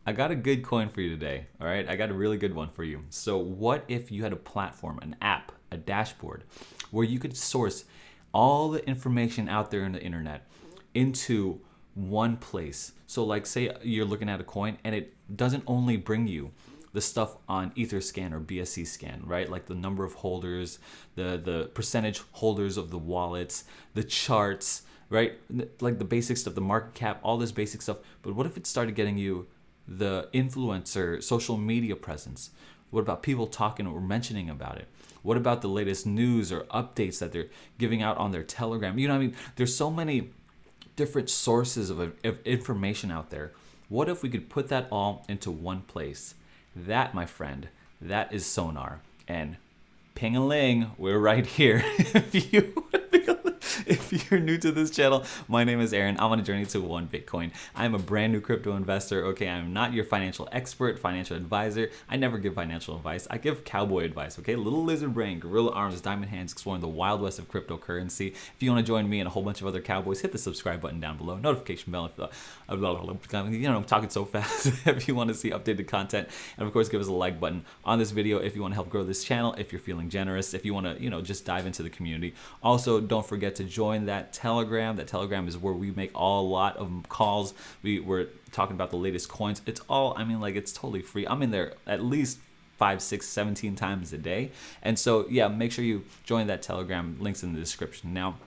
I got a good coin for you today. All right, I got a really good one for you. So, what if you had a platform, an app, a dashboard where you could source all the information out there in the internet into one place? So, like, say you're looking at a coin and it doesn't only bring you the stuff on Etherscan or BSC scan, right? Like the number of holders, the percentage holders of the wallets, the charts, right? Like the basic stuff, the market cap, all this basic stuff. But what if it started getting you the influencer social media presence? What about people talking or mentioning about it? What about the latest news or updates that they're giving out on their Telegram? You know what I mean? There's so many different sources of information out there. What if we could put that all into one place? That, my friend, that is Sonar. And ping-a-ling, we're right here. If you're new to this channel, my name is Aaron. I'm on a journey to one Bitcoin. I'm a brand new crypto investor. Okay, I'm not your financial expert, financial advisor. I never give financial advice. I give cowboy advice. Okay, little lizard brain, gorilla arms, diamond hands, exploring the wild west of cryptocurrency. If you want to join me and a whole bunch of other cowboys, hit the subscribe button down below. Notification bell. I'm talking so fast. If you want to see updated content, and of course, give us a like button on this video if you want to help grow this channel. If you're feeling generous, if you want to, just dive into the community. Also, don't forget to join that Telegram. That Telegram is where we make a lot of calls. We're talking about the latest coins. It's all, it's totally free. I'm in there at least 5, 6, 17 times a day. And so, yeah, make sure you join that Telegram. Links in the description. Now,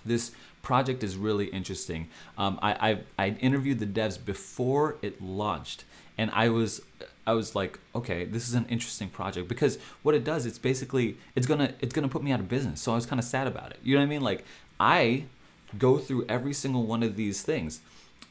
this project is really interesting. I interviewed the devs before it launched, and I was like, okay, this is an interesting project, because what it does, it's basically it's gonna put me out of business. So I was kind of sad about it. You know what I mean? Like, I go through every single one of these things.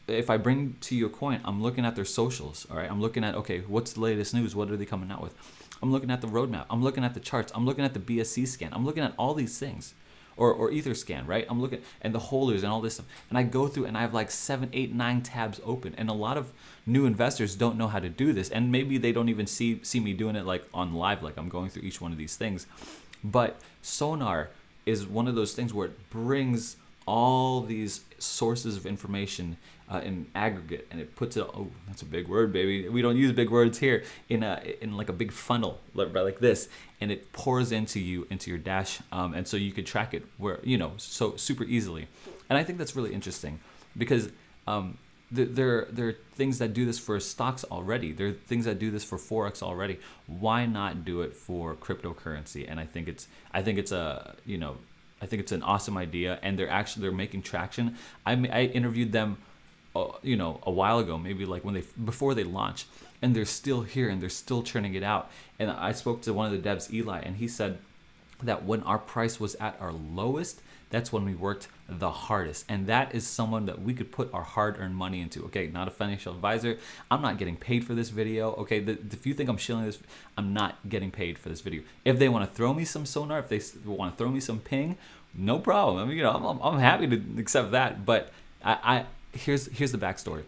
If I bring to you a coin, I'm looking at their socials. All right, I'm looking at, okay, what's the latest news? What are they coming out with? I'm looking at the roadmap. I'm looking at the charts. I'm looking at the BSC scan. I'm looking at all these things. Or Etherscan, right? I'm looking and the holders and all this stuff, and I go through and I have like 7, 8, 9 tabs open. And a lot of new investors don't know how to do this, and maybe they don't even see me doing it like on live, like I'm going through each one of these things. But Sonar is one of those things where it brings all these sources of information in aggregate, and it puts it, oh, that's a big word, baby, we don't use big words here, in like a big funnel like this, and it pours into your dash, and so you could track it where, so super easily. And I think that's really interesting, because there are things that do this for stocks already. There are things that do this for Forex already. Why not do it for cryptocurrency? And I think it's an awesome idea, and they're making traction. I interviewed them, a while ago, maybe like before they launch, and they're still here and they're still churning it out. And I spoke to one of the devs, Eli, and he said that when our price was at our lowest, that's when we worked the hardest. And that is someone that we could put our hard-earned money into. Okay, not a financial advisor. I'm not getting paid for this video. Okay, if you think I'm shilling this, I'm not getting paid for this video. If they want to throw me some Sonar, if they want to throw me some ping, no problem. I'm happy to accept that. But here's the backstory.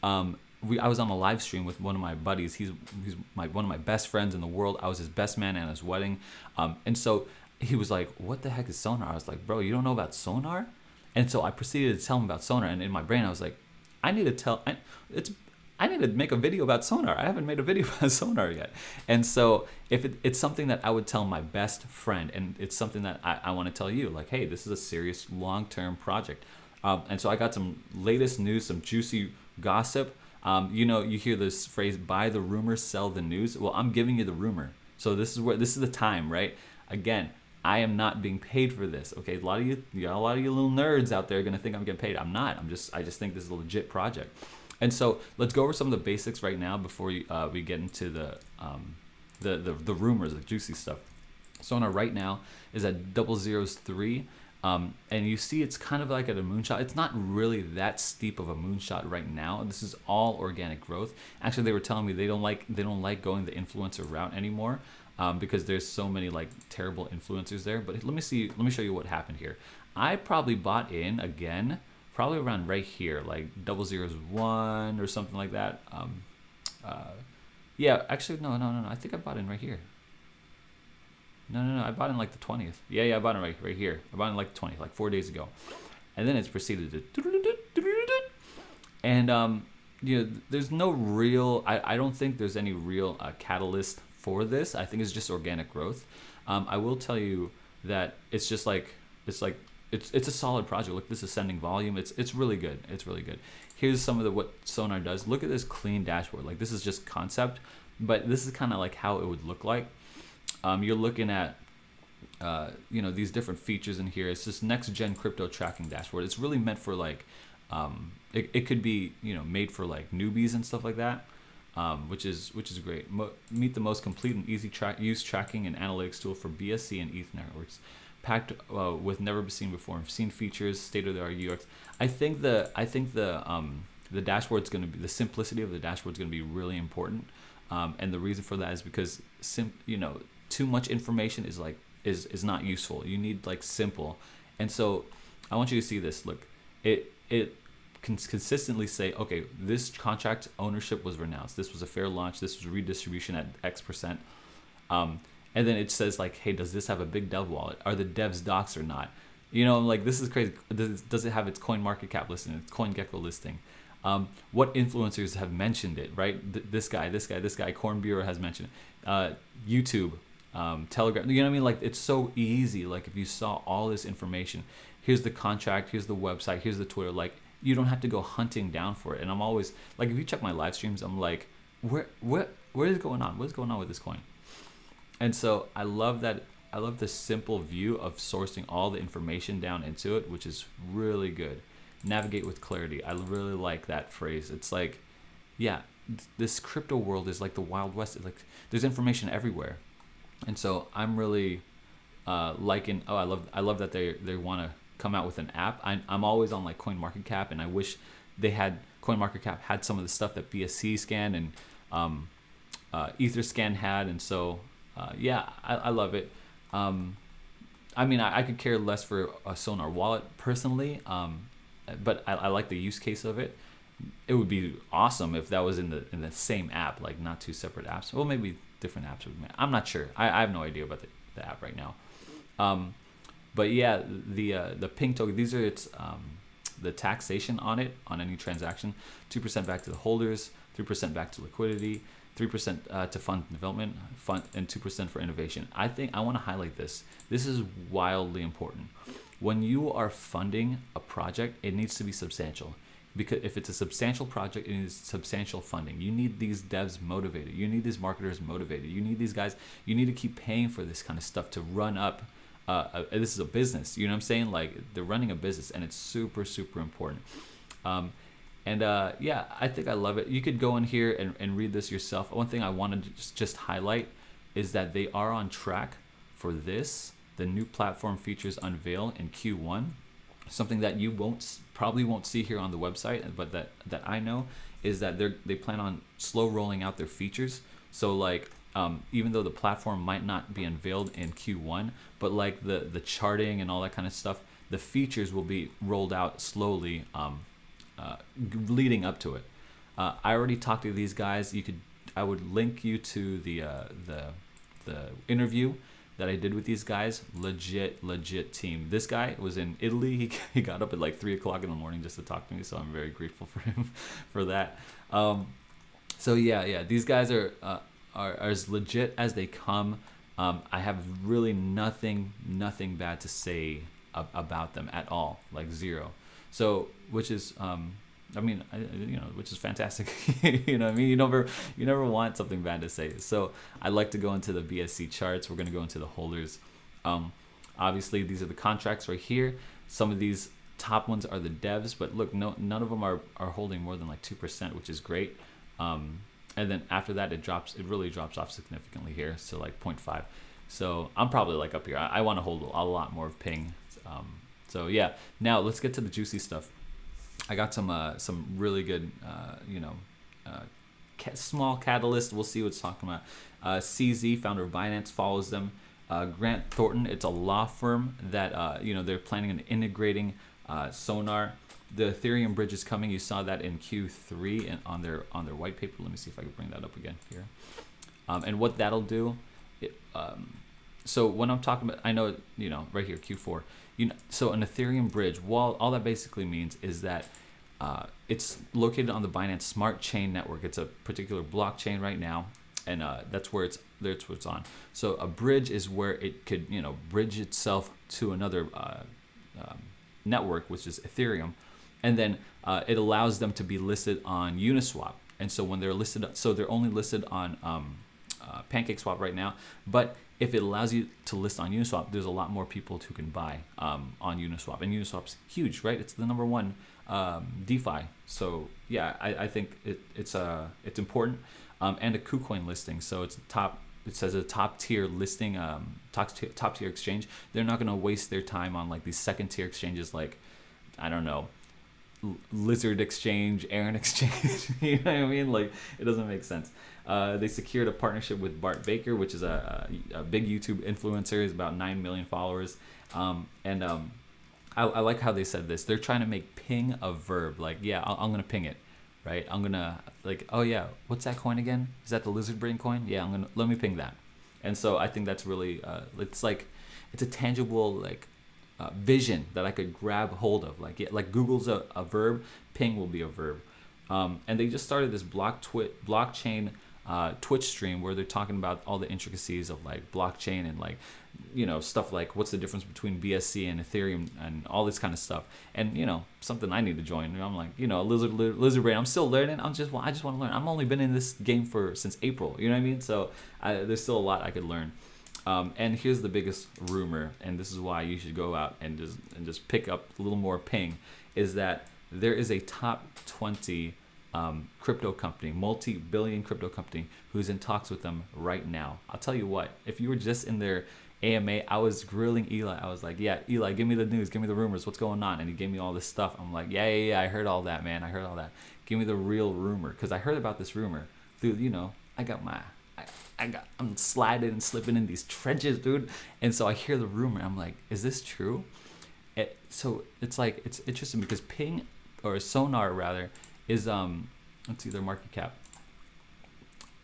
I was on a live stream with one of my buddies. He's one of my best friends in the world. I was his best man at his wedding. And so he was like, what the heck is Sonar? I was like, bro, you don't know about Sonar? And so I proceeded to tell him about Sonar. And in my brain, I was like, I need to make a video about Sonar. I haven't made a video about Sonar yet. And so if it's something that I would tell my best friend, and it's something that I want to tell you, like, hey, this is a serious long-term project. And so I got some latest news, some juicy gossip. You hear this phrase, buy the rumor, sell the news. Well, I'm giving you the rumor. So this is the time, right? Again, I am not being paid for this. Okay, a lot of you little nerds out there are gonna think I'm getting paid. I'm not. I just think this is a legit project. And so let's go over some of the basics right now before we get into the rumors, the juicy stuff. Sonar right now is at 003. And you see it's kind of like at a moonshot. It's not really that steep of a moonshot right now. This is all organic growth. Actually, they were telling me they don't like going the influencer route anymore, because there's so many like terrible influencers there. But let me show you what happened here. I probably bought in again, probably around right here, like 001 or something like that. Yeah, actually, no. I think I bought in right here. No. I bought in like the 20th. Yeah, I bought in right here. I bought in like the 20th, like 4 days ago. And then it's proceeded to... And there's no real. I don't think there's any real catalyst for this. I think it's just organic growth. I will tell you that it's just like it's a solid project. Look, this is sending volume. It's really good. It's really good. Here's some of what Sonar does. Look at this clean dashboard. Like, this is just concept, but this is kind of like how it would look like. You're looking at these different features in here. It's just next gen crypto tracking dashboard. It's really meant for like it could be made for like newbies and stuff like that, which is great. Meet the most complete and easy use tracking and analytics tool for BSC and ETH networks, packed with never seen before seen features, state of the art UX. I think the dashboard's going to be, the simplicity of the dashboard's going to be really important, and the reason for that is because too much information is not useful. You need like simple, and so I want you to see this. Look, it can consistently say, okay, this contract ownership was renounced. This was a fair launch. This was redistribution at X%. And then it says like, hey, does this have a big dev wallet? Are the devs docs or not? Like, this is crazy. Does it have its CoinMarketCap listing, its CoinGecko listing? What influencers have mentioned it, right? This guy, Corn Bureau has mentioned it. YouTube, Telegram, you know what I mean? Like, it's so easy. Like, if you saw all this information, here's the contract, here's the website, here's the Twitter, like, you don't have to go hunting down for it. And I'm always like, if you check my live streams, I'm like, what is going on? What's going on with this coin? And so I love that. I love the simple view of sourcing all the information down into it, which is really good. Navigate with clarity. I really like that phrase. It's like, yeah, this crypto world is like the Wild West. It's like, there's information everywhere. And so I'm really liking. Oh, I love that they want to come out with an app. I'm always on like CoinMarketCap, and I wish they had CoinMarketCap had some of the stuff that BSC Scan and EtherScan had. And so yeah, I love it. I mean, I could care less for a Sonar wallet personally, but I like the use case of it. It would be awesome if that was in the same app, like not two separate apps. Well, maybe different apps would. I'm not sure. I have no idea about the app right now. But yeah, the pink token. These are the taxation on it on any transaction. 2% back to the holders, 3% back to liquidity, 3% to fund development, and 2% for innovation. I think I want to highlight this. This is wildly important. When you are funding a project, it needs to be substantial. Because if it's a substantial project, it needs substantial funding. You need these devs motivated. You need these marketers motivated. You need these guys. You need to keep paying for this kind of stuff to run up. This is a business. You know what I'm saying? Like, they're running a business, and it's super, super important. Yeah, I think I love it. You could go in here and read this yourself. One thing I wanted to just highlight is that they are on track for this. The new platform features unveil in Q1. Something that you probably won't see here on the website, but that I know is that they plan on slow rolling out their features. So like, even though the platform might not be unveiled in Q1, but like the charting and all that kind of stuff, the features will be rolled out slowly, leading up to it. I already talked to these guys. I would link you to the interview that I did with these guys. Legit team. This guy was in Italy. He got up at like 3 o'clock in the morning just to talk to me, so I'm very grateful for him for that. So yeah, these guys are as legit as they come. I have really nothing bad to say about them at all, like zero. So, which is which is fantastic. You know what I mean? You never want something bad to say. So I like to go into the BSC charts. We're going to go into the holders. Obviously, these are the contracts right here. Some of these top ones are the devs, but look, none of them are holding more than like 2%, which is great. And then after that, it really drops off significantly here, so like 0.5. So I'm probably like up here. I want to hold a lot more of Ping. So yeah, now let's get to the juicy stuff. I got some really good, small catalyst. We'll see what's talking about. CZ, founder of Binance, follows them. Grant Thornton, it's a law firm that they're planning on integrating Sonar. The Ethereum bridge is coming. You saw that in Q3 and on their white paper. Let me see if I can bring that up again here. And what that'll do. So when I'm talking about, I know right here Q4. So an Ethereum bridge. Well, all that basically means is that it's located on the Binance Smart Chain network. It's a particular blockchain right now, and that's where it's on. So a bridge is where it could bridge itself to another network, which is Ethereum, and then it allows them to be listed on Uniswap. And so when they're listed, so they're only listed on PancakeSwap right now, but if it allows you to list on Uniswap, there's a lot more people who can buy on Uniswap, and Uniswap's huge, right? It's the number one DeFi. So yeah, I think it's important, and a KuCoin listing. So it's top. It says a top tier listing, top tier exchange. They're not gonna waste their time on like these second tier exchanges, like I don't know, Lizard Exchange, Aaron Exchange. You know what I mean? Like it doesn't make sense. They secured a partnership with Bart Baker, which is a big YouTube influencer. He's about 9 million followers. I like how they said this. They're trying to make ping a verb. Like, yeah, I'm going to ping it, right? I'm going to like, oh yeah, what's that coin again? Is that the Lizard Brain coin? Yeah, let me ping that. And so I think that's really, it's a tangible like vision that I could grab hold of. Like Google's a verb, ping will be a verb. And they just started this blockchain Twitch stream where they're talking about all the intricacies of like blockchain and like stuff like what's the difference between BSC and Ethereum and all this kind of stuff, and something I need to join. I'm like lizard brain. I'm still learning. I just want to learn. I'm only been in this game since April. You know what I mean? So there's still a lot I could learn. And here's the biggest rumor, and this is why you should go out and just pick up a little more ping, is that there is a top 20 crypto company, multi-billion crypto company, who's in talks with them right now. I'll tell you what, if you were just in their AMA, I was grilling Eli. I was like, yeah, Eli, give me the news, give me the rumors, what's going on? And he gave me all this stuff. I'm like, yeah, I heard all that, man. I heard all that. Give me the real rumor, because I heard about this rumor through, I'm sliding and slipping in these trenches, dude. And so I hear the rumor. I'm like, is this true? So it's like, it's interesting because Ping, or Sonar rather, is let's see their market cap.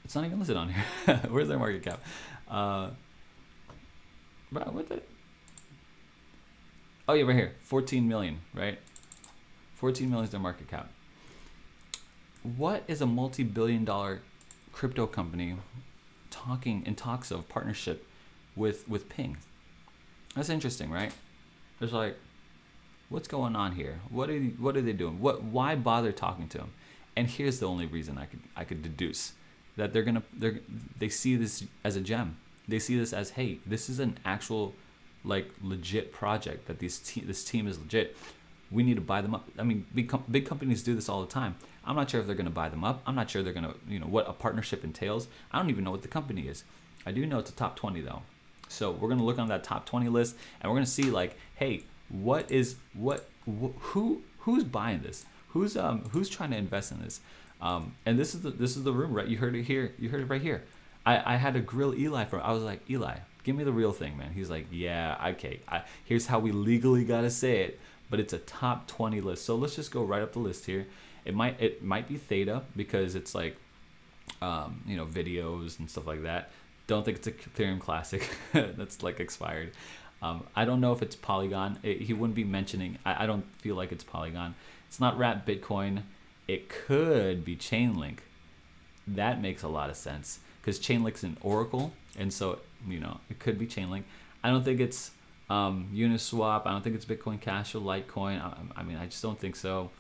It's not even listed on here. Where's their market cap? Bro, what the? Oh yeah, right here. 14 million, right? 14 million is their market cap. What is a multi-billion-dollar crypto company talks of partnership with Ping? That's interesting, right? It's like, what's going on here? What are they doing? Why bother talking to them? And here's the only reason I could deduce that they see this as a gem. They see this as, hey, this is an actual like legit project, that this team is legit. We need to buy them up. I mean, big companies do this all the time. I'm not sure if they're going to buy them up. I'm not sure they're going to, what a partnership entails. I don't even know what the company is. I do know it's a top 20 though. So we're going to look on that top 20 list, and we're going to see like, hey, who's buying this? Who's trying to invest in this? And this is the rumor, right? You heard it here. You heard it right here. I had to grill Eli I was like, Eli, give me the real thing, man. He's like, yeah, okay. Here's how we legally gotta say it, but it's a top 20 list. So let's just go right up the list here. It might be Theta, because it's like, videos and stuff like that. Don't think it's a Ethereum Classic. That's like expired. I don't know if it's Polygon. He wouldn't be mentioning. I don't feel like it's Polygon. It's not Wrap Bitcoin. It could be Chainlink. That makes a lot of sense, because Chainlink's an Oracle, and so it could be Chainlink. I don't think it's Uniswap. I don't think it's Bitcoin Cash or Litecoin. I mean, I just don't think so.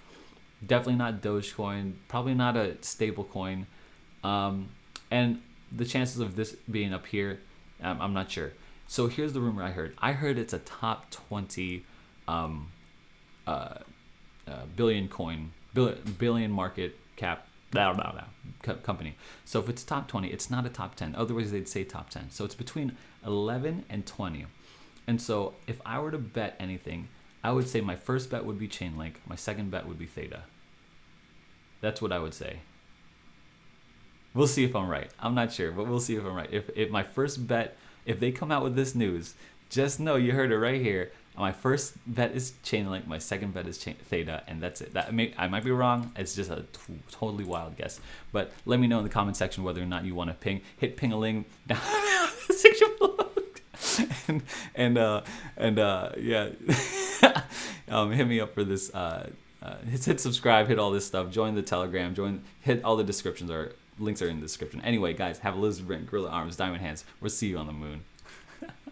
Definitely not Dogecoin. Probably not a stable coin. And the chances of this being up here, I'm not sure. So here's the rumor I heard. I heard it's a top 20 billion market cap company. So if it's top 20, it's not a top 10. Otherwise they'd say top 10. So it's between 11 and 20. And so if I were to bet anything, I would say my first bet would be Chainlink. My second bet would be Theta. That's what I would say. We'll see if I'm right. I'm not sure, but we'll see if I'm right. If my first bet, if they come out with this news, just know you heard it right here. My first bet is Chainlink. My second bet is Theta, and that's it. I might be wrong. It's just a totally wild guess. But let me know in the comment section whether or not you want to hit ping-a-ling down the section below. Yeah, hit me up for this hit subscribe, hit all this stuff, join the Telegram, hit all the descriptions, or links are in the description. Anyway, guys, have a lizard brain, gorilla arms, diamond hands. We'll see you on the moon.